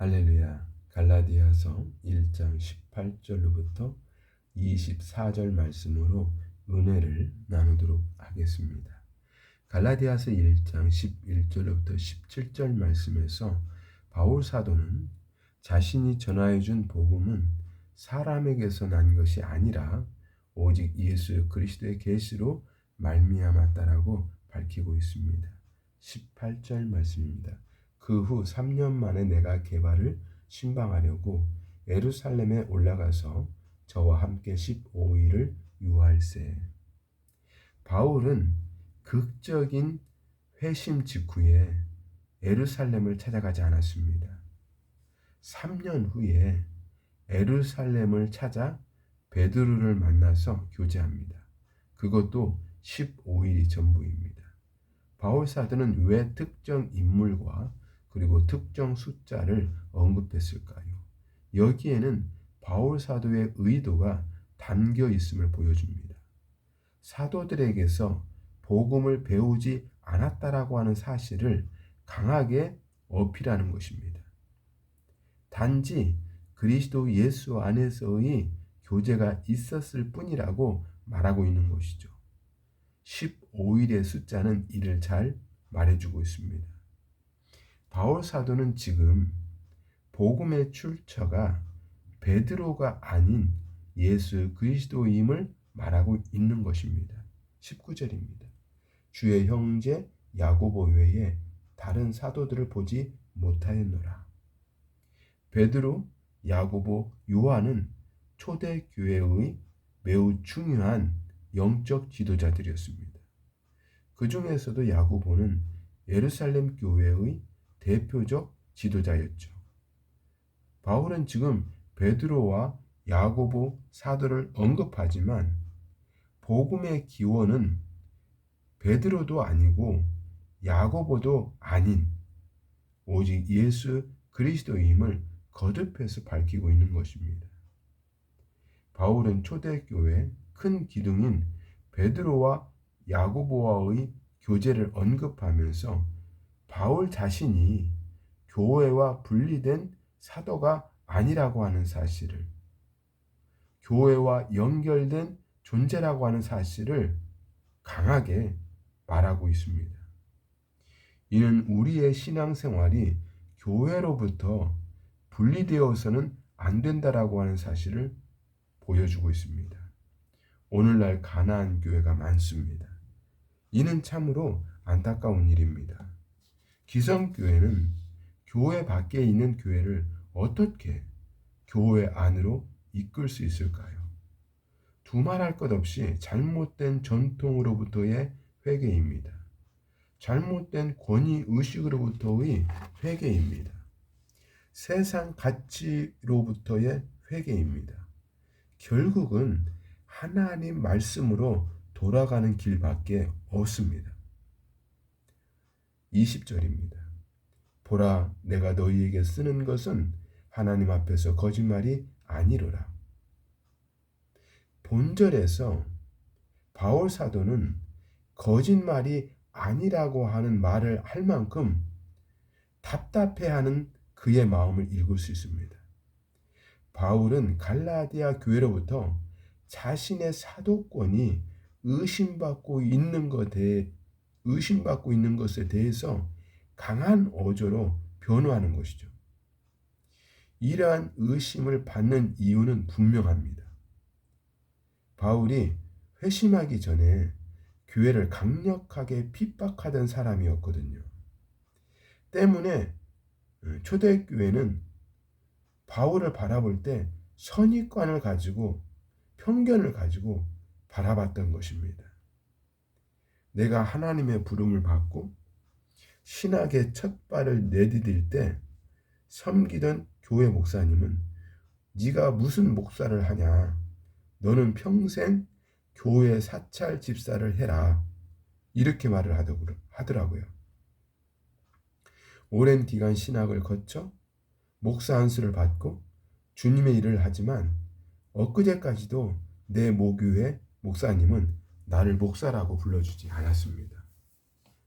할렐루야. 갈라디아서 1장 18절로부터 24절 말씀으로 은혜를 나누도록 하겠습니다. 갈라디아서 1장 11절로부터 17절 말씀에서 바울 사도는 자신이 전하여 준 복음은 사람에게서 난 것이 아니라 오직 예수 그리스도의 계시로 말미암았다라고 밝히고 있습니다. 18절 말씀입니다. 그 후 3년 만에 내가 게바를 신방하려고 예루살렘에 올라가서 저와 함께 15일을 유할세. 바울은 극적인 회심 직후에 예루살렘을 찾아가지 않았습니다. 3년 후에 예루살렘을 찾아 베드로를 만나서 교제합니다. 그것도 15일이 전부입니다. 바울 사도는 왜 특정 인물과 그리고 특정 숫자를 언급했을까요? 여기에는 바울 사도의 의도가 담겨 있음을 보여줍니다. 사도들에게서 복음을 배우지 않았다라고 하는 사실을 강하게 어필하는 것입니다. 단지 그리스도 예수 안에서의 교제가 있었을 뿐이라고 말하고 있는 것이죠. 15일의 숫자는 이를 잘 말해주고 있습니다. 바울 사도는 지금 복음의 출처가 베드로가 아닌 예수 그리스도임을 말하고 있는 것입니다. 19절입니다. 주의 형제 야고보 외에 다른 사도들을 보지 못하였노라. 베드로, 야고보, 요한은 초대교회의 매우 중요한 영적 지도자들이었습니다. 그 중에서도 야고보는 예루살렘 교회의 대표적 지도자였죠. 바울은 지금 베드로와 야고보 사도를 언급하지만 복음의 기원은 베드로도 아니고 야고보도 아닌 오직 예수 그리스도임을 거듭해서 밝히고 있는 것입니다. 바울은 초대교회 큰 기둥인 베드로와 야고보와의 교제를 언급하면서 바울 자신이 교회와 분리된 사도가 아니라고 하는 사실을, 교회와 연결된 존재라고 하는 사실을 강하게 말하고 있습니다. 이는 우리의 신앙생활이 교회로부터 분리되어서는 안 된다라고 하는 사실을 보여주고 있습니다. 오늘날 가나안 교회가 많습니다. 이는 참으로 안타까운 일입니다. 기성교회는 교회 밖에 있는 교회를 어떻게 교회 안으로 이끌 수 있을까요? 두말할 것 없이 잘못된 전통으로부터의 회개입니다. 잘못된 권위의식으로부터의 회개입니다. 세상 가치로부터의 회개입니다. 결국은 하나님 말씀으로 돌아가는 길밖에 없습니다. 20절입니다. 보라, 내가 너희에게 쓰는 것은 하나님 앞에서 거짓말이 아니로라. 본절에서 바울 사도는 거짓말이 아니라고 하는 말을 할 만큼 답답해하는 그의 마음을 읽을 수 있습니다. 바울은 갈라디아 교회로부터 자신의 사도권이 의심받고 있는 것에 대해서 강한 어조로 변호하는 것이죠. 이러한 의심을 받는 이유는 분명합니다. 바울이 회심하기 전에 교회를 강력하게 핍박하던 사람이었거든요. 때문에 초대교회는 바울을 바라볼 때 선입관을 가지고 편견을 가지고 바라봤던 것입니다. 내가 하나님의 부름을 받고 신학의 첫 발을 내디딜 때 섬기던 교회 목사님은 네가 무슨 목사를 하냐? 너는 평생 교회 사찰 집사를 해라. 이렇게 말을 하더라고요. 오랜 기간 신학을 거쳐 목사 안수를 받고 주님의 일을 하지만 엊그제까지도 내 모교회 목사님은 나를 목사라고 불러주지 않았습니다.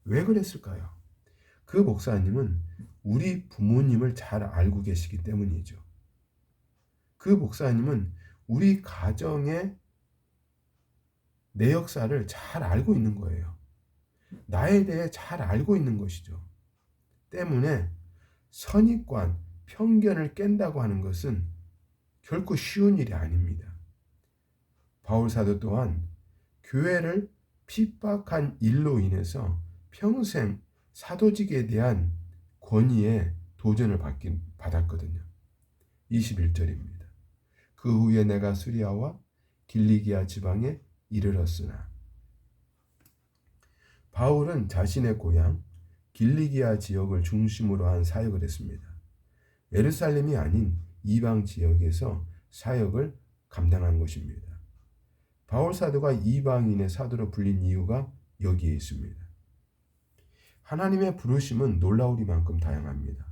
왜 그랬을까요? 그 목사님은 우리 부모님을 잘 알고 계시기 때문이죠. 그 목사님은 우리 가정의 내 역사를 잘 알고 있는 거예요. 나에 대해 잘 알고 있는 것이죠. 때문에 선입관, 편견을 깬다고 하는 것은 결코 쉬운 일이 아닙니다. 바울 사도 또한 교회를 핍박한 일로 인해서 평생 사도직에 대한 권위에 도전을 받았거든요. 21절입니다. 그 후에 내가 수리아와 길리기아 지방에 이르렀으나 바울은 자신의 고향 길리기아 지역을 중심으로 한 사역을 했습니다. 예루살렘이 아닌 이방 지역에서 사역을 감당한 것입니다. 바울 사도가 이방인의 사도로 불린 이유가 여기에 있습니다. 하나님의 부르심은 놀라우리만큼 다양합니다.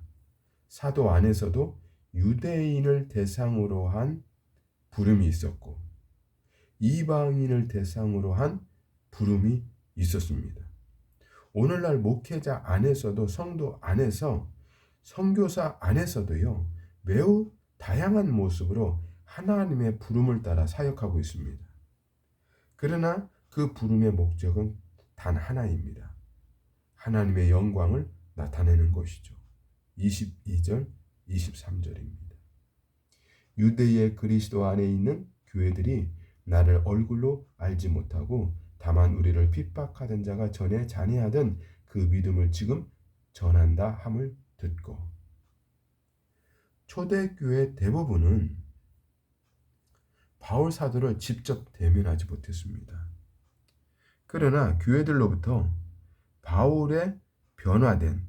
사도 안에서도 유대인을 대상으로 한 부름이 있었고 이방인을 대상으로 한 부름이 있었습니다. 오늘날 목회자 안에서도 성도 안에서 선교사 안에서도요 매우 다양한 모습으로 하나님의 부름을 따라 사역하고 있습니다. 그러나 그 부름의 목적은 단 하나입니다. 하나님의 영광을 나타내는 것이죠. 22절, 23절입니다. 유대의 그리스도 안에 있는 교회들이 나를 얼굴로 알지 못하고 다만 우리를 핍박하던 자가 전에 잔해하던 그 믿음을 지금 전한다 함을 듣고 초대교회 대부분은 바울 사도를 직접 대면하지 못했습니다. 그러나 교회들로부터 바울의 변화된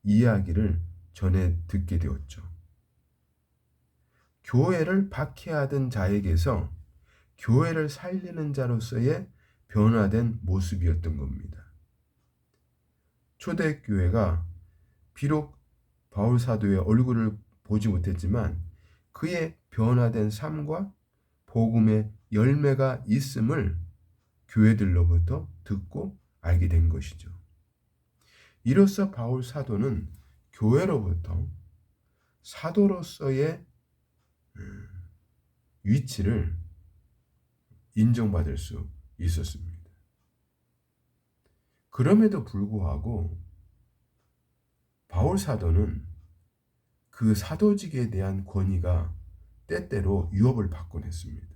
이야기를 전해 듣게 되었죠. 교회를 박해하던 자에게서 교회를 살리는 자로서의 변화된 모습이었던 겁니다. 초대교회가 비록 바울 사도의 얼굴을 보지 못했지만 그의 변화된 삶과 복음의 열매가 있음을 교회들로부터 듣고 알게 된 것이죠. 이로써 바울 사도는 교회로부터 사도로서의 위치를 인정받을 수 있었습니다. 그럼에도 불구하고 바울 사도는 그 사도직에 대한 권위가 때때로 위협을 받곤 했습니다.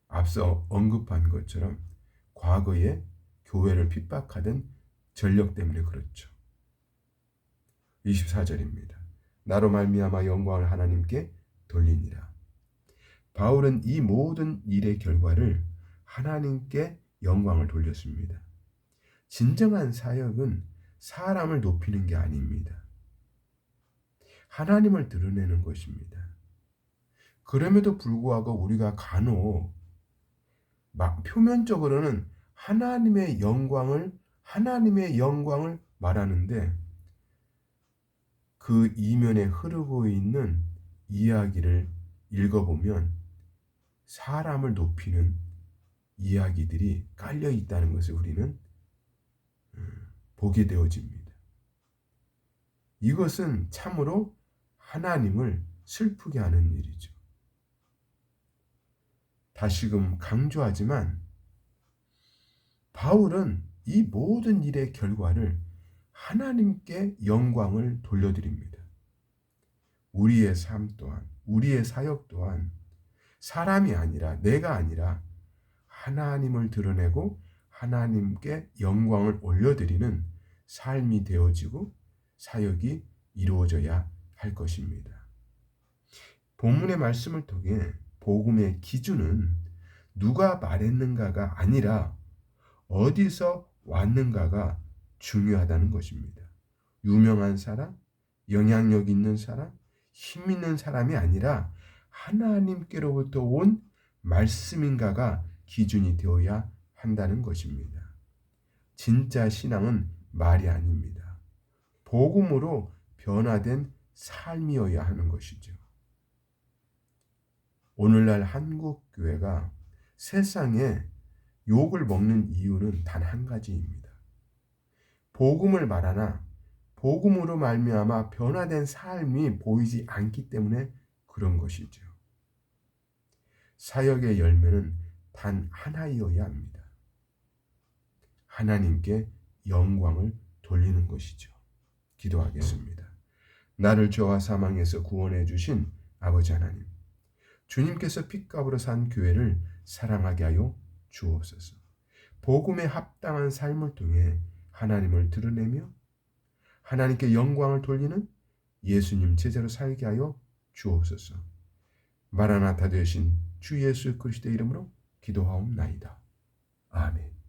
앞서 언급한 것처럼 과거에 교회를 핍박하던 전력 때문에 그렇죠. 24절입니다. 나로 말미암아 영광을 하나님께 돌리니라. 바울은 이 모든 일의 결과를 하나님께 영광을 돌렸습니다. 진정한 사역은 사람을 높이는 게 아닙니다. 하나님을 드러내는 것입니다. 그럼에도 불구하고 우리가 간혹 표면적으로는 하나님의 영광을 말하는데 그 이면에 흐르고 있는 이야기를 읽어보면 사람을 높이는 이야기들이 깔려 있다는 것을 우리는 보게 되어집니다. 이것은 참으로 하나님을 슬프게 하는 일이죠. 다시금 강조하지만 바울은 이 모든 일의 결과를 하나님께 영광을 돌려드립니다. 우리의 삶 또한, 우리의 사역 또한 사람이 아니라 내가 아니라 하나님을 드러내고 하나님께 영광을 올려드리는 삶이 되어지고 사역이 이루어져야 할 것입니다. 본문의 말씀을 통해 복음의 기준은 누가 말했는가가 아니라 어디서 왔는가가 중요하다는 것입니다. 유명한 사람, 영향력 있는 사람, 힘 있는 사람이 아니라 하나님께로부터 온 말씀인가가 기준이 되어야 한다는 것입니다. 진짜 신앙은 말이 아닙니다. 복음으로 변화된 삶이어야 하는 것이죠. 오늘날 한국 교회가 세상에 욕을 먹는 이유는 단 한 가지입니다. 복음을 말하나 복음으로 말미암아 변화된 삶이 보이지 않기 때문에 그런 것이죠. 사역의 열매는 단 하나이어야 합니다. 하나님께 영광을 돌리는 것이죠. 기도하겠습니다. 나를 죄와 사망에서 구원해 주신 아버지 하나님, 주님께서 핏값으로 산 교회를 사랑하게 하여 주옵소서. 복음에 합당한 삶을 통해 하나님을 드러내며 하나님께 영광을 돌리는 예수님 제자로 살게 하여 주옵소서. 마라나타 되신 주 예수 그리스도의 이름으로 기도하옵나이다. 아멘.